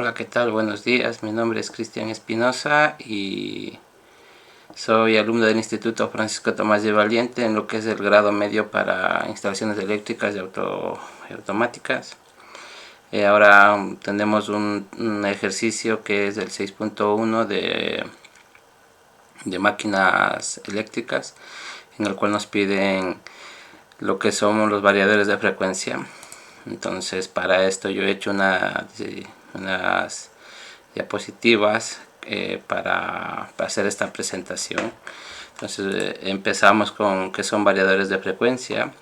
Hola, ¿qué tal? Buenos días. Mi nombre es Cristian Espinosa y soy alumno del Instituto Francisco Tomás de Valiente en lo que es el grado medio para instalaciones eléctricas y automáticas. Ahora tenemos un ejercicio que es el 6.1 de máquinas eléctricas, en el cual nos piden lo que son los variadores de frecuencia. Entonces, para esto yo he hecho unas diapositivas para hacer esta presentación. Entonces empezamos con qué son variadores de frecuencia.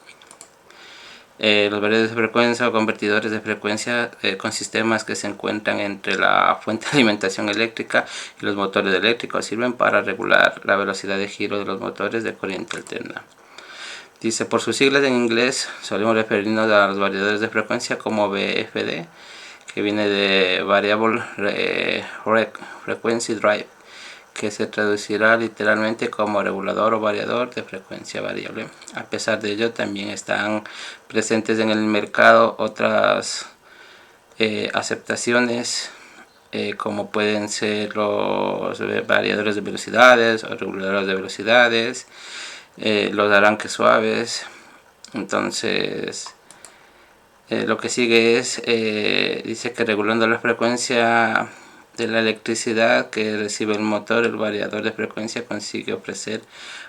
Los variadores de frecuencia o convertidores de frecuencia con sistemas que se encuentran entre la fuente de alimentación eléctrica y los motores eléctricos sirven para regular la velocidad de giro de los motores de corriente alterna. Dice, por sus siglas en inglés solemos referirnos a los variadores de frecuencia como VFD, que viene de Variable Frequency Drive, que se traducirá literalmente como regulador o variador de frecuencia variable. A pesar de ello, también están presentes en el mercado otras aceptaciones, como pueden ser los variadores de velocidades o reguladores de velocidades, los aranques suaves. Entonces, lo que sigue es, dice que regulando la frecuencia de la electricidad que recibe el motor, el variador de frecuencia consigue ofrecer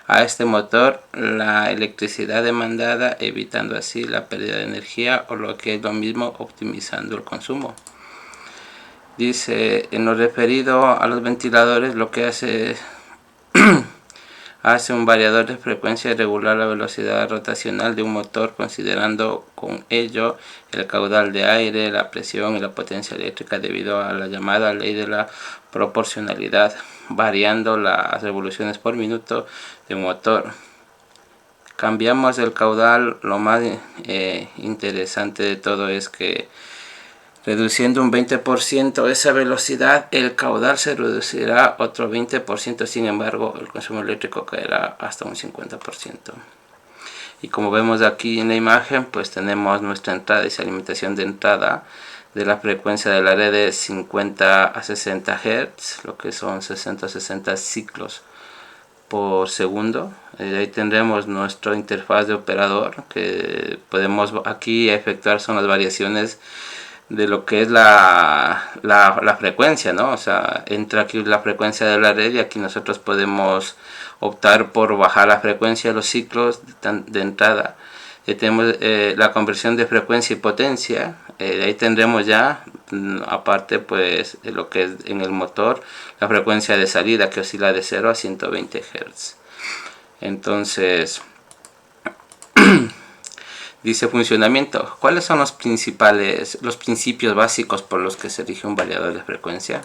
a este motor la electricidad demandada, evitando así la pérdida de energía, o lo que es lo mismo, optimizando el consumo. Dice, en lo referido a los ventiladores, lo que hace un variador de frecuencia regular la velocidad rotacional de un motor, considerando con ello el caudal de aire, la presión y la potencia eléctrica, debido a la llamada ley de la proporcionalidad, variando las revoluciones por minuto de un motor. Cambiamos el caudal. Lo más interesante de todo es que reduciendo un 20% esa velocidad, el caudal se reducirá otro 20%, sin embargo el consumo eléctrico caerá hasta un 50%. Y como vemos aquí en la imagen, pues tenemos nuestra entrada y alimentación de entrada de la frecuencia de la red de 50 a 60 Hz, lo que son 60 a 60 ciclos por segundo. Ahí tendremos nuestra interfaz de operador, que podemos aquí efectuar son las variaciones de lo que es la frecuencia, ¿no? O sea, entra aquí la frecuencia de la red y aquí nosotros podemos optar por bajar la frecuencia de los ciclos de entrada. Tenemos la conversión de frecuencia y potencia. Ahí tendremos ya, aparte pues de lo que es en el motor, la frecuencia de salida, que oscila de 0 a 120 Hz. Entonces, dice funcionamiento. ¿Cuáles son los principios básicos por los que se rige un variador de frecuencia?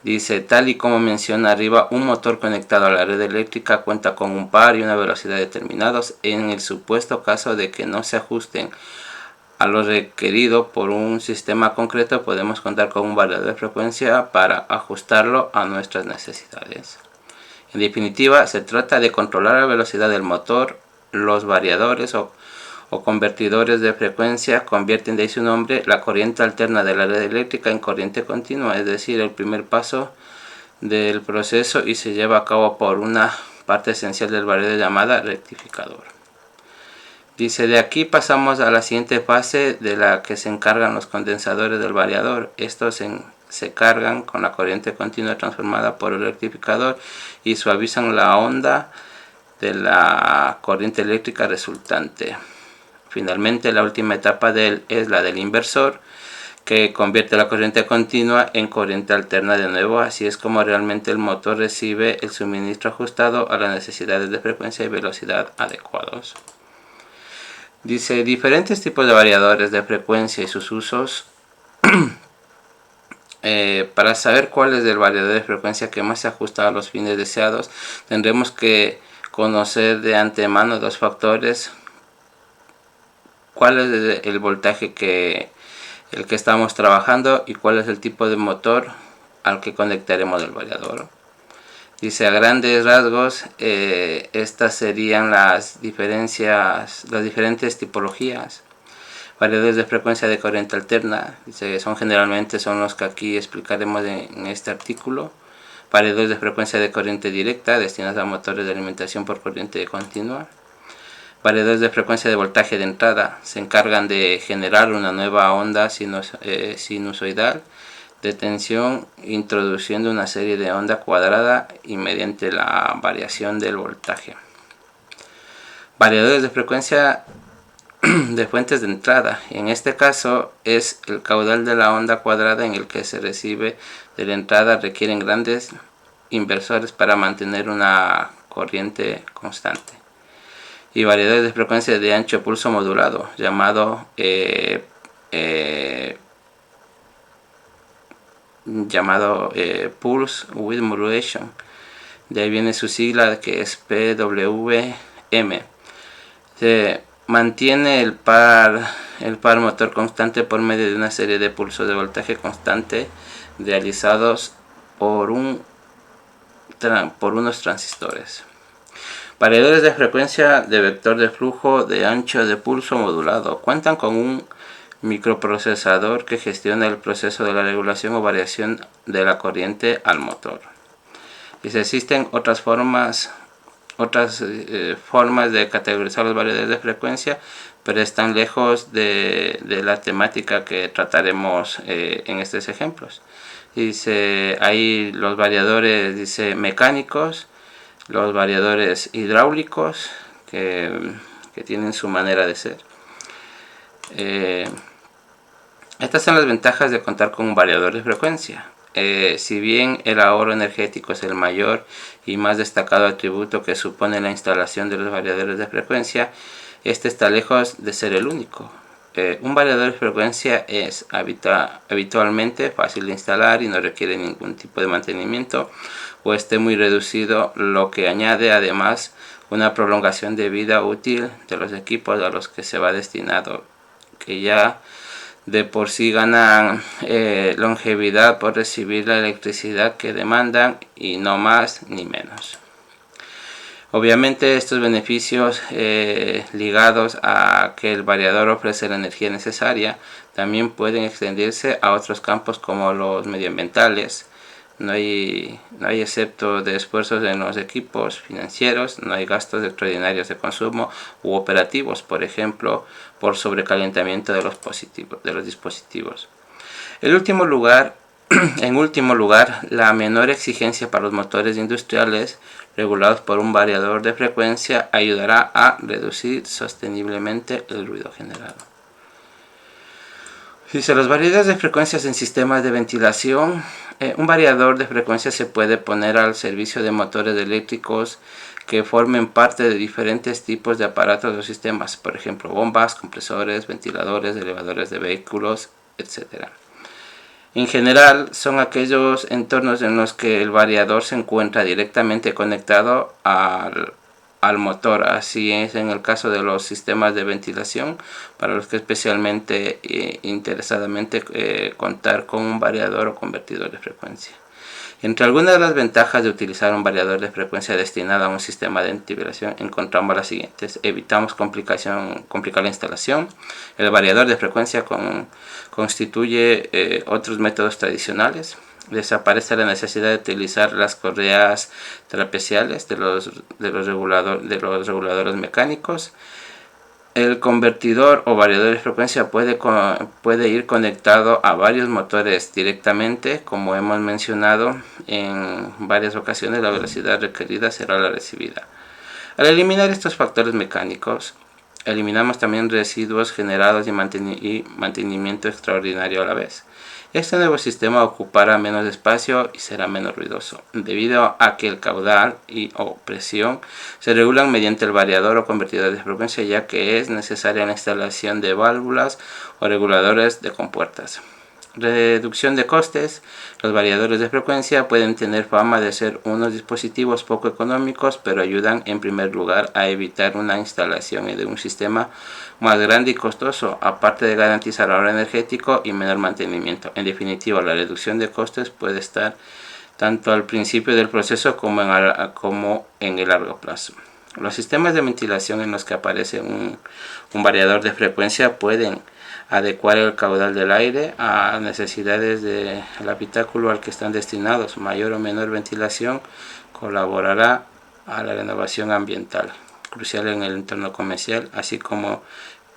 Dice, tal y como menciona arriba, un motor conectado a la red eléctrica cuenta con un par y una velocidad determinados. En el supuesto caso de que no se ajusten a lo requerido por un sistema concreto, podemos contar con un variador de frecuencia para ajustarlo a nuestras necesidades. En definitiva, se trata de controlar la velocidad del motor. Los variadores o convertidores de frecuencia convierten, de ahí su nombre, la corriente alterna de la red eléctrica en corriente continua, es decir, el primer paso del proceso, y se lleva a cabo por una parte esencial del variador llamada rectificador. Dice, de aquí pasamos a la siguiente fase, de la que se encargan los condensadores del variador. Estos se cargan con la corriente continua transformada por el rectificador y suavizan la onda de la corriente eléctrica resultante. Finalmente, la última etapa es la del inversor, que convierte la corriente continua en corriente alterna de nuevo. Así es como realmente el motor recibe el suministro ajustado a las necesidades de frecuencia y velocidad adecuados. Dice, diferentes tipos de variadores de frecuencia y sus usos. Para saber cuál es el variador de frecuencia que más se ajusta a los fines deseados, tendremos que conocer de antemano dos factores: cuál es el voltaje el que estamos trabajando y cuál es el tipo de motor al que conectaremos el variador. Dice, a grandes rasgos, estas serían las diferentes tipologías. Variadores de frecuencia de corriente alterna, generalmente son los que aquí explicaremos en este artículo. Variadores de frecuencia de corriente directa destinados a motores de alimentación por corriente continua. Variadores de frecuencia de voltaje de entrada se encargan de generar una nueva onda sinusoidal de tensión introduciendo una serie de onda cuadrada y mediante la variación del voltaje. Variadores de frecuencia de fuentes de entrada. En este caso es el caudal de la onda cuadrada en el que se recibe de la entrada requieren grandes inversores para mantener una corriente constante. Y variedades de frecuencia de ancho pulso modulado, llamado Pulse Width Modulation. De ahí viene su sigla, que es PWM. Se mantiene el par motor constante por medio de una serie de pulsos de voltaje constante realizados por unos transistores. Variadores de frecuencia de vector de flujo de ancho de pulso modulado cuentan con un microprocesador que gestiona el proceso de la regulación o variación de la corriente al motor. Y existen otras formas de categorizar los variadores de frecuencia, pero están lejos de la temática que trataremos en estos ejemplos. Hay los variadores mecánicos, los variadores hidráulicos que tienen su manera de ser. Estas son las ventajas de contar con un variador de frecuencia. Si bien el ahorro energético es el mayor y más destacado atributo que supone la instalación de los variadores de frecuencia, este está lejos de ser el único. Un variador de frecuencia es habitualmente fácil de instalar y no requiere ningún tipo de mantenimiento o esté muy reducido, lo que añade además una prolongación de vida útil de los equipos a los que se va destinado, que ya de por sí ganan longevidad por recibir la electricidad que demandan y no más ni menos. Obviamente estos beneficios ligados a que el variador ofrece la energía necesaria también pueden extenderse a otros campos como los medioambientales. No hay excepto de esfuerzos en los equipos financieros, no hay gastos extraordinarios de consumo u operativos, por ejemplo, por sobrecalentamiento de los dispositivos. En último lugar, la menor exigencia para los motores industriales regulados por un variador de frecuencia ayudará a reducir sosteniblemente el ruido generado. Los variadores de frecuencias en sistemas de ventilación. Un variador de frecuencia se puede poner al servicio de motores eléctricos que formen parte de diferentes tipos de aparatos o sistemas, por ejemplo, bombas, compresores, ventiladores, elevadores de vehículos, etc. En general, son aquellos entornos en los que el variador se encuentra directamente conectado al motor. Así es en el caso de los sistemas de ventilación, para los que especialmente interesadamente contar con un variador o convertidor de frecuencia. Entre algunas de las ventajas de utilizar un variador de frecuencia destinado a un sistema de ventilación encontramos las siguientes. Evitamos complicar la instalación. El variador de frecuencia constituye otros métodos tradicionales. Desaparece la necesidad de utilizar las correas trapeciales de los reguladores mecánicos. El convertidor o variador de frecuencia puede ir conectado a varios motores directamente. Como hemos mencionado en varias ocasiones, la velocidad requerida será la recibida. Al eliminar estos factores mecánicos, eliminamos también residuos generados y mantenimiento extraordinario a la vez. Este nuevo sistema ocupará menos espacio y será menos ruidoso, debido a que el caudal o presión se regulan mediante el variador o convertidor de frecuencia, ya que es necesaria la instalación de válvulas o reguladores de compuertas. Reducción de costes. Los variadores de frecuencia pueden tener fama de ser unos dispositivos poco económicos, pero ayudan en primer lugar a evitar una instalación de un sistema más grande y costoso, aparte de garantizar ahorro energético y menor mantenimiento. En definitiva, la reducción de costes puede estar tanto al principio del proceso como en el largo plazo. Los sistemas de ventilación en los que aparece un variador de frecuencia pueden adecuar el caudal del aire a necesidades del habitáculo al que están destinados. Mayor o menor ventilación colaborará a la renovación ambiental, crucial en el entorno comercial, así como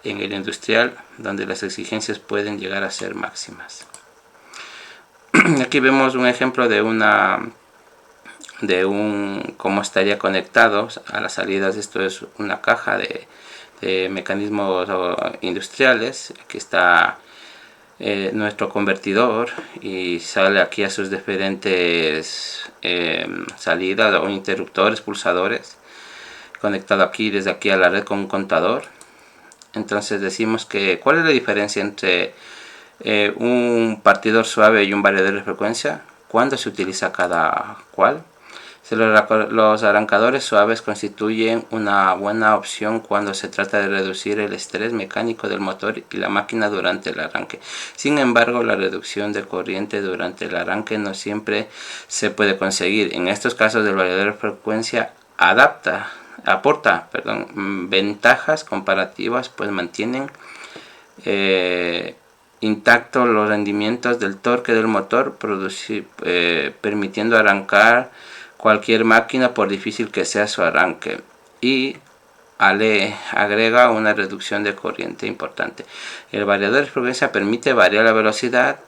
en el industrial, donde las exigencias pueden llegar a ser máximas. Aquí vemos un ejemplo de cómo estaría conectado a las salidas. Esto es una caja de mecanismos industriales. Aquí está nuestro convertidor y sale aquí a sus diferentes salidas o interruptores, pulsadores, conectado aquí, desde aquí a la red con un contador. Entonces decimos que ¿cuál es la diferencia entre un partidor suave y un variador de frecuencia? ¿Cuándo se utiliza cada cual? Los arrancadores suaves constituyen una buena opción cuando se trata de reducir el estrés mecánico del motor y la máquina durante el arranque. Sin embargo, la reducción de corriente durante el arranque no siempre se puede conseguir. En estos casos, el variador de frecuencia aporta ventajas comparativas, pues mantienen intactos los rendimientos del torque del motor, permitiendo arrancar cualquier máquina por difícil que sea su arranque, y le agrega una reducción de corriente importante. El variador de frecuencia permite variar la velocidad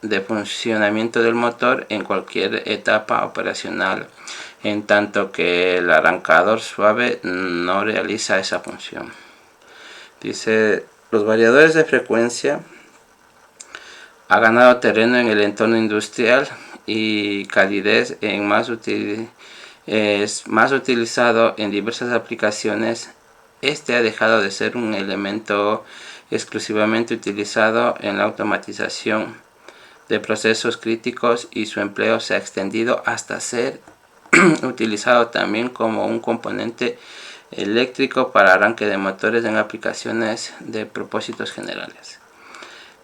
de funcionamiento del motor en cualquier etapa operacional, en tanto que el arrancador suave no realiza esa función. Dice, los variadores de frecuencia ha ganado terreno en el entorno industrial y calidez es más utilizado en diversas aplicaciones. Este ha dejado de ser un elemento exclusivamente utilizado en la automatización de procesos críticos, y su empleo se ha extendido hasta ser utilizado también como un componente eléctrico para arranque de motores en aplicaciones de propósitos generales.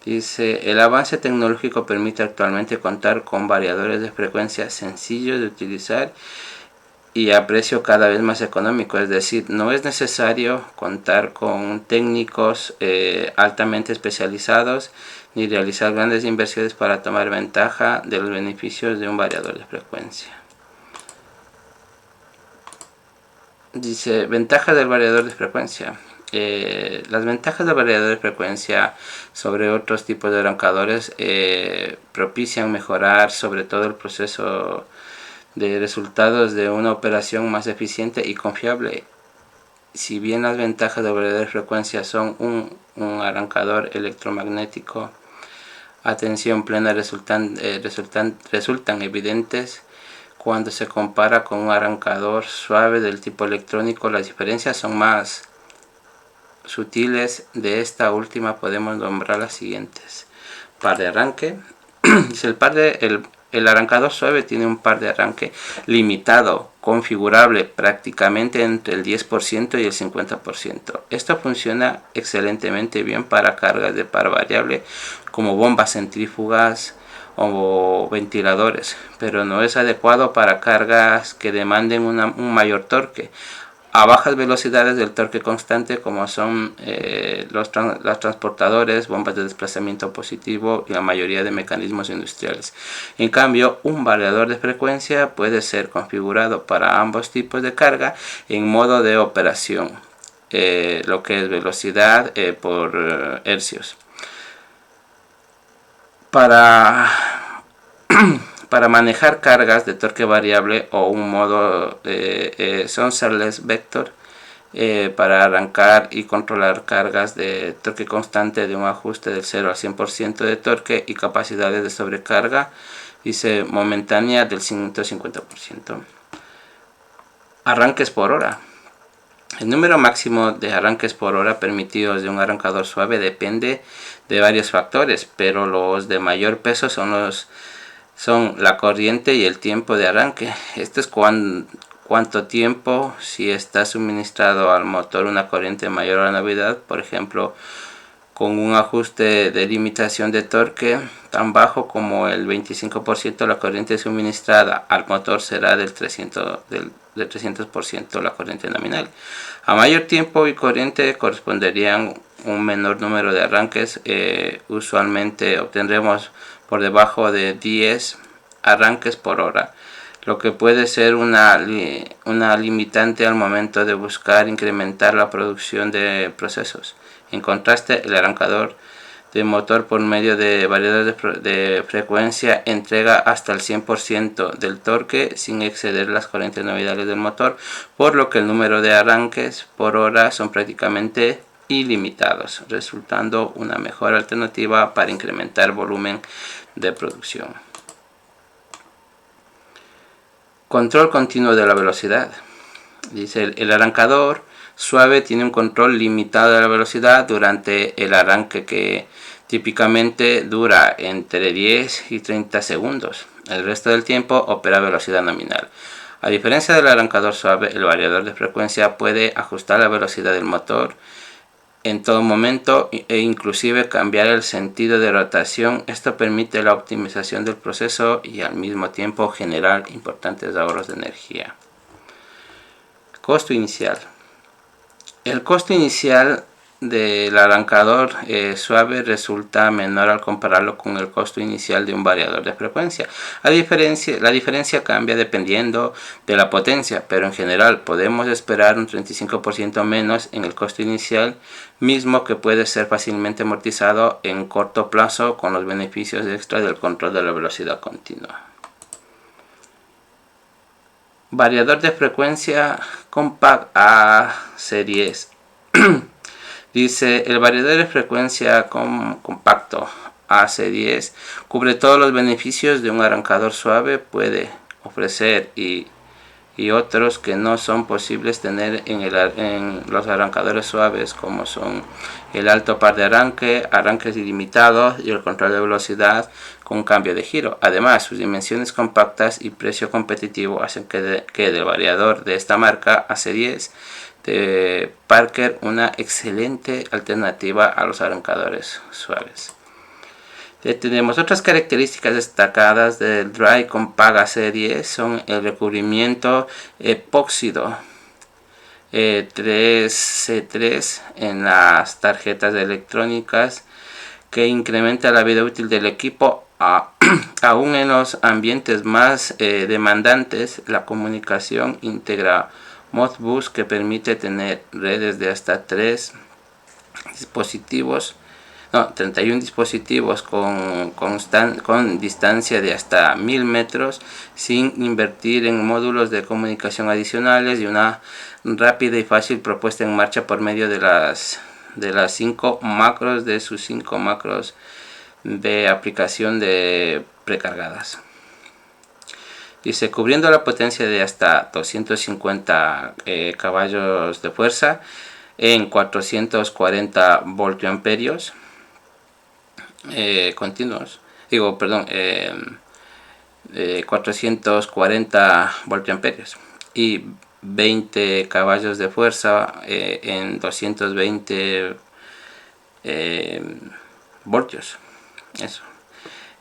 Dice, el avance tecnológico permite actualmente contar con variadores de frecuencia sencillos de utilizar y a precio cada vez más económico. Es decir, no es necesario contar con técnicos altamente especializados ni realizar grandes inversiones para tomar ventaja de los beneficios de un variador de frecuencia. Dice, ventajas del variador de frecuencia. Las ventajas del variador de frecuencia sobre otros tipos de arrancadores propician mejorar sobre todo el proceso de resultados de una operación más eficiente y confiable. Si bien las ventajas del variador de frecuencia son un arrancador electromagnético a tensión plena resultan evidentes cuando se compara con un arrancador suave del tipo electrónico. Las diferencias son más sutiles. De esta última podemos nombrar las siguientes: par de arranque. El arrancador suave tiene un par de arranque limitado, configurable prácticamente entre el 10% y el 50%. Esto funciona excelentemente bien para cargas de par variable como bombas centrífugas o ventiladores, pero no es adecuado para cargas que demanden un mayor torque. A bajas velocidades del torque constante, como son los transportadores, bombas de desplazamiento positivo y la mayoría de mecanismos industriales. En cambio, un variador de frecuencia puede ser configurado para ambos tipos de carga en modo de operación, lo que es velocidad por hercios. Para manejar cargas de torque variable o un modo son serverless vector para arrancar y controlar cargas de torque constante de un ajuste del 0 al 100% de torque y capacidades de sobrecarga, dice, momentánea del 150%. Arranques por hora. El número máximo de arranques por hora permitidos de un arrancador suave depende de varios factores, pero los de mayor peso son la corriente y el tiempo de arranque. Esto es cuánto tiempo, si está suministrado al motor una corriente mayor a la novedad, por ejemplo, con un ajuste de limitación de torque tan bajo como el 25%, la corriente suministrada al motor será del 300% la corriente nominal. A mayor tiempo y corriente corresponderían un menor número de arranques, usualmente obtendremos por debajo de 10 arranques por hora, lo que puede ser una limitante al momento de buscar incrementar la producción de procesos. En contraste, el arrancador de motor por medio de variadores de frecuencia entrega hasta el 100% del torque sin exceder las corrientes nominales del motor, por lo que el número de arranques por hora son prácticamente ilimitados, resultando una mejor alternativa para incrementar volumen de producción. Control continuo de la velocidad. Dice el arrancador suave tiene un control limitado de la velocidad durante el arranque, que típicamente dura entre 10 y 30 segundos. El resto del tiempo opera a velocidad nominal. A diferencia del arrancador suave, el variador de frecuencia puede ajustar la velocidad del motor en todo momento e inclusive cambiar el sentido de rotación. Esto permite la optimización del proceso y al mismo tiempo generar importantes ahorros de energía. Costo inicial. El costo inicial del arrancador suave resulta menor al compararlo con el costo inicial de un variador de frecuencia. La diferencia cambia dependiendo de la potencia, pero en general podemos esperar un 35% menos en el costo inicial, mismo que puede ser fácilmente amortizado en corto plazo con los beneficios extra del control de la velocidad continua. Variador de frecuencia Compact A series. Dice, el variador de frecuencia compacto AC10 cubre todos los beneficios de un arrancador suave puede ofrecer y otros que no son posibles tener en los arrancadores suaves, como son el alto par de arranque, arranques ilimitados y el control de velocidad con cambio de giro. Además, sus dimensiones compactas y precio competitivo hacen que del variador de esta marca AC10 de Parker una excelente alternativa a los arrancadores suaves. Tenemos otras características destacadas del Dry Compact AC10, son el recubrimiento epóxido 3C3 en las tarjetas electrónicas, que incrementa la vida útil del equipo aún en los ambientes más demandantes. La comunicación integra Modbus, que permite tener redes de hasta 31 dispositivos con distancia de hasta 1000 metros, sin invertir en módulos de comunicación adicionales, y una rápida y fácil propuesta en marcha por medio de las 5 macros de sus 5 macros de aplicación de precargadas. Dice, cubriendo la potencia de hasta 250 caballos de fuerza en 440 voltiamperios continuos, 440 voltiamperios y 20 caballos de fuerza en 220 voltios. Eso.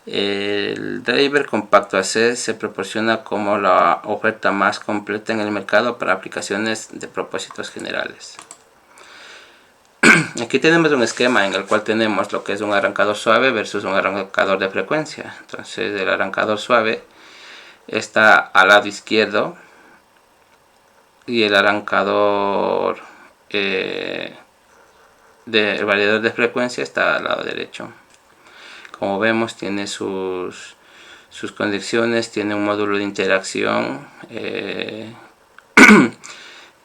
El driver compacto AC se proporciona como la oferta más completa en el mercado para aplicaciones de propósitos generales. Aquí tenemos un esquema en el cual tenemos lo que es un arrancador suave versus un arrancador de frecuencia. Entonces, el arrancador suave está al lado izquierdo y el arrancador del variador de frecuencia está al lado derecho. Como vemos, tiene sus conexiones, tiene un módulo de interacción,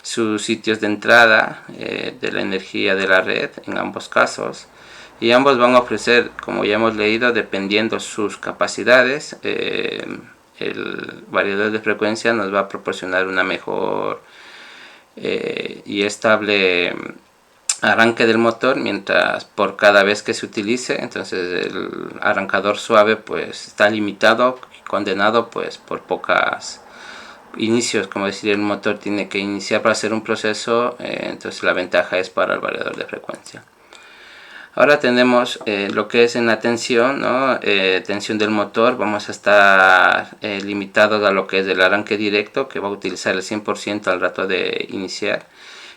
sus sitios de entrada de la energía de la red en ambos casos, y ambos van a ofrecer, como ya hemos leído, dependiendo sus capacidades, el variador de frecuencia nos va a proporcionar una mejor y estable arranque del motor mientras por cada vez que se utilice. Entonces el arrancador suave pues está limitado, condenado pues por pocas inicios, como decir, el motor tiene que iniciar para hacer un proceso, entonces la ventaja es para el variador de frecuencia. Ahora tenemos lo que es en la tensión, ¿no? Tensión del motor. Vamos a estar limitados a lo que es el arranque directo, que va a utilizar el 100% al rato de iniciar.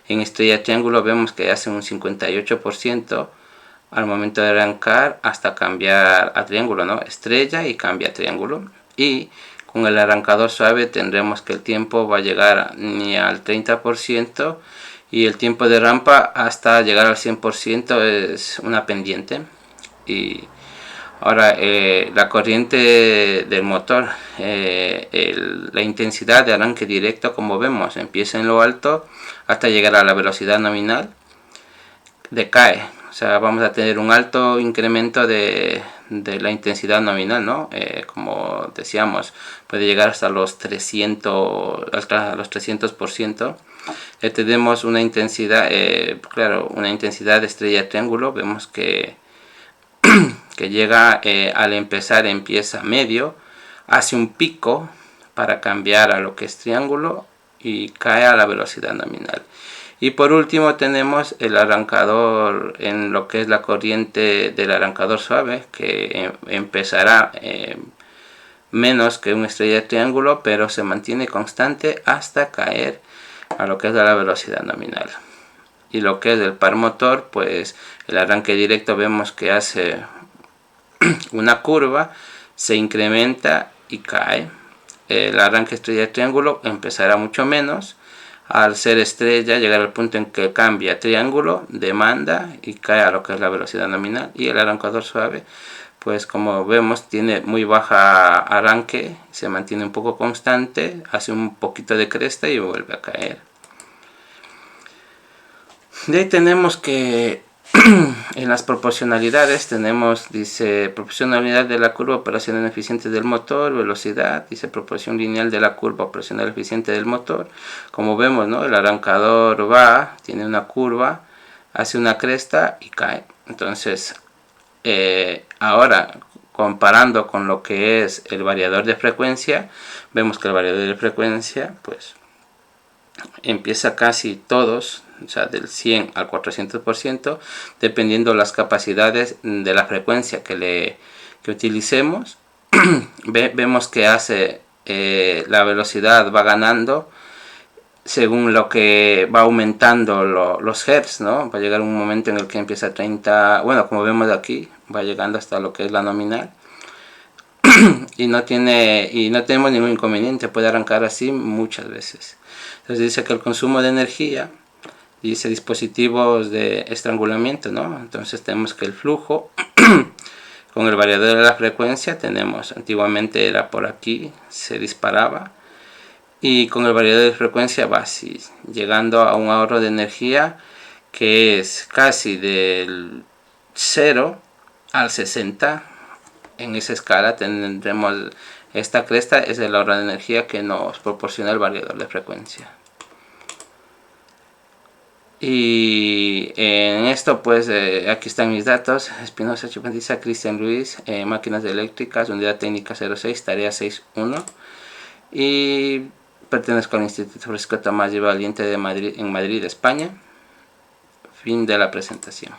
En estrella triángulo vemos que hace un 58% al momento de arrancar hasta cambiar a triángulo, ¿no? Estrella y cambia a triángulo. Y con el arrancador suave tendremos que el tiempo va a llegar ni al 30% y el tiempo de rampa hasta llegar al 100% es una pendiente. Y ahora la corriente del motor, la intensidad de arranque directo, como vemos, empieza en lo alto hasta llegar a la velocidad nominal, decae. O sea, vamos a tener un alto incremento de la intensidad nominal, ¿no? Como decíamos, puede llegar hasta los 300%. Tenemos una intensidad, claro, una intensidad de estrella triángulo. Vemos que llega al empezar, empieza medio, hace un pico para cambiar a lo que es triángulo y cae a la velocidad nominal. Y por último tenemos el arrancador en lo que es la corriente del arrancador suave, que empezará menos que una estrella de triángulo, pero se mantiene constante hasta caer a lo que es la velocidad nominal. Y lo que es el par motor, pues el arranque directo vemos que hace una curva, se incrementa y cae. El arranque estrella de triángulo empezará mucho menos. Al ser estrella, llegar al punto en que cambia a triángulo, demanda y cae a lo que es la velocidad nominal. Y el arrancador suave, pues como vemos, tiene muy baja arranque, se mantiene un poco constante, hace un poquito de cresta y vuelve a caer. De ahí tenemos que en las proporcionalidades tenemos, dice, proporcionalidad de la curva operacional eficiente del motor, velocidad, dice proporción lineal de la curva operacional eficiente del motor. Como vemos, ¿no? El arrancador va, tiene una curva, hace una cresta y cae. Entonces, ahora comparando con lo que es el variador de frecuencia, vemos que el variador de frecuencia, pues, empieza casi todos, o sea, del 100 al 400%, dependiendo las capacidades de la frecuencia que utilicemos. Vemos que hace la velocidad va ganando según lo que va aumentando los hertz, ¿no? Va a llegar un momento en el que empieza a 30, bueno, como vemos aquí, va llegando hasta lo que es la nominal. y no tenemos ningún inconveniente, puede arrancar así muchas veces. Entonces dice que el consumo de energía, dice dispositivos de estrangulamiento, ¿no? Entonces tenemos que el flujo con el variador de la frecuencia tenemos, antiguamente era por aquí, se disparaba, y con el variador de frecuencia va así, llegando a un ahorro de energía que es casi del 0 al 60. En esa escala tendremos esta cresta, es el ahorro de energía que nos proporciona el variador de frecuencia. Y en esto, pues aquí están mis datos: Espinosa Chupantiza, Cristian Luis, máquinas eléctricas, unidad técnica 06, tarea 61, y pertenezco al Instituto Francisco Tomás de Valiente de Madrid, en Madrid, España. Fin de la presentación.